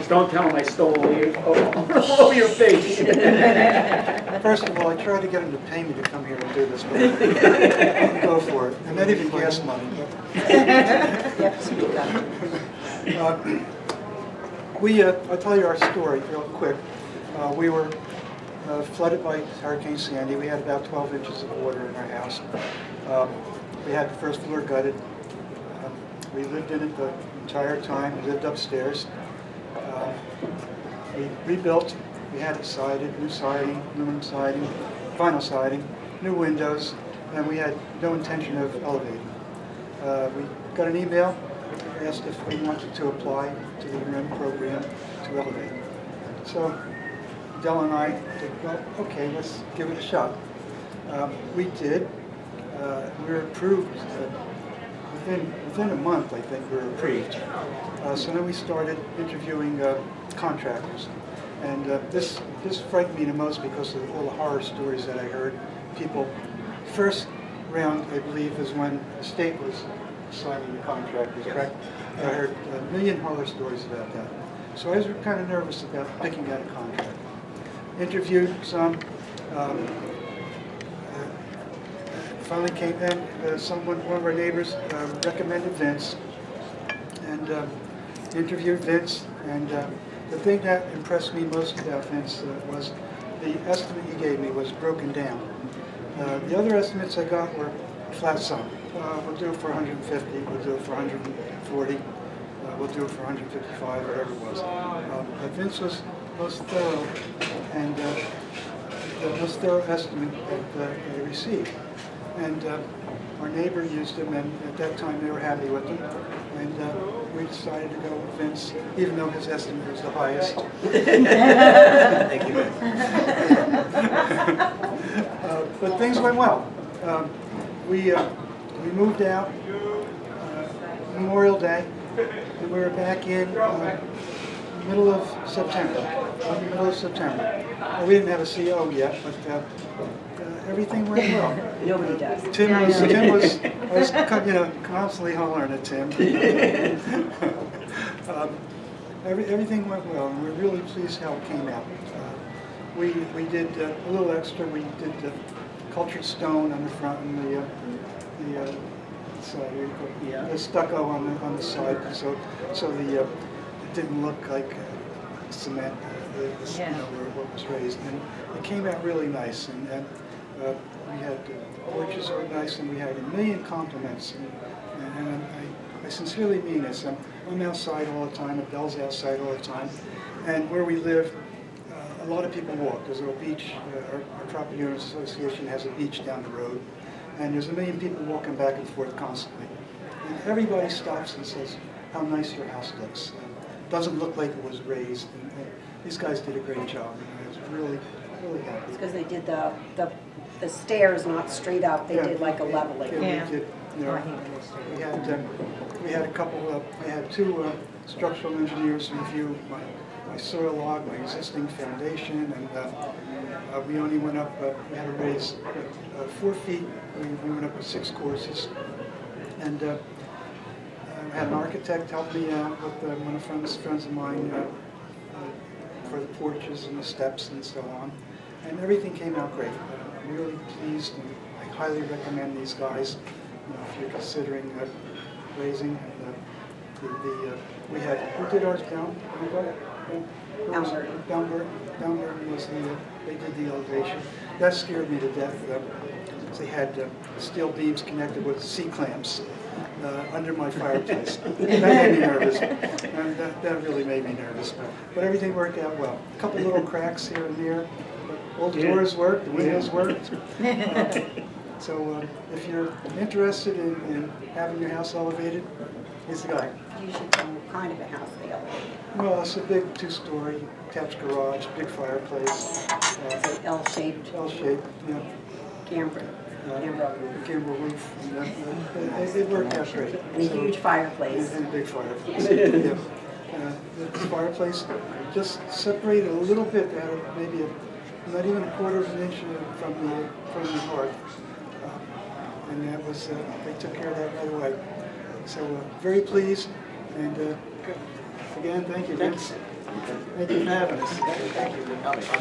Just don't tell him I stole all your face. First of all, I tried to get him to pay me to come here and do this, but I'll go for it. And not even gas money. I'll tell you our story real quick. We were flooded by Hurricane Sandy. We had about 12 inches of water in our house. We had the first floor gutted. We lived in it the entire time. We lived upstairs. We rebuilt. We had it sided, new siding, aluminum siding, vinyl siding, new windows, and we had no intention of elevating. We got an email, asked if we wanted to apply to the RIM program to elevate. So Del and I said, well, okay, let's give it a shot. We did. We were approved within a month, I think, we were approved. So then we started interviewing contractors. And this frightened me the most because of all the horror stories that I heard. People, first round, I believe, is when the state was signing the contractors, correct? I heard a million horror stories about that. So I was kind of nervous about picking out a contractor. Interviewed some. Finally came in, one of our neighbors recommended Vince, and interviewed Vince, and the thing that impressed me most about Vince was the estimate he gave me was broken down. The other estimates I got were flat sum. We'll do it for 150, we'll do it for 140, we'll do it for 155, whatever it was. But Vince was most thorough, and the most thorough estimate that I received. And our neighbor used him, and at that time they were happy with him. And we decided to go with Vince, even though his estimate was the highest. Thank you. But things went well. We moved out Memorial Day, and we were back in middle of September. We didn't have a CO yet, but everything went well. Nobody does. Tim was constantly hollering at Tim. Everything went well, and we're really pleased how it came out. We did a little extra. We did the cultured stone on the front and the stucco on the side, so it didn't look like cement. What was raised, and it came out really nice. And we had porches were nice, and we had a million compliments. And I sincerely mean this. I'm outside all the time. Adele's outside all the time, and where we live, a lot of people walk. There's a beach. Our property owners association has a beach down the road, and there's a million people walking back and forth constantly. And everybody stops and says, "How nice your house looks." Doesn't look like it was raised. And these guys did a great job. And I was really, really happy. It's because they did the stairs not straight up. They did like a leveling. Yeah. We did. We had a couple. We had two structural engineers review my soil log, my existing foundation, and we only went up. We had to raise 4 feet. We went up with 6 courses, and I had an architect help me out with one of friends of mine for the porches and the steps and so on, and everything came out great. I'm really pleased, and I highly recommend these guys. If you're considering raising, we had, who did ours down? Downburton was they did the elevation. That scared me to death. They had steel beams connected with C-clamps under my fireplace. That made me nervous, and that really made me nervous. But everything worked out well. A couple little cracks here and there, but all the doors worked, the windows worked. So if you're interested in having your house elevated, he's the guy. You should tell them what kind of a house they elevate. Well, it's a big 2-story attached garage, big fireplace. L-shaped. L-shaped, yeah. Camber roof. It worked out great. And a huge fireplace. And a big fireplace. Yeah. The fireplace just separated a little bit out of maybe not even a quarter of an inch from the hearth. And that was, they took care of that right away. So very pleased, and again, thank you, Vince. Thank you for having us. Thank you for coming.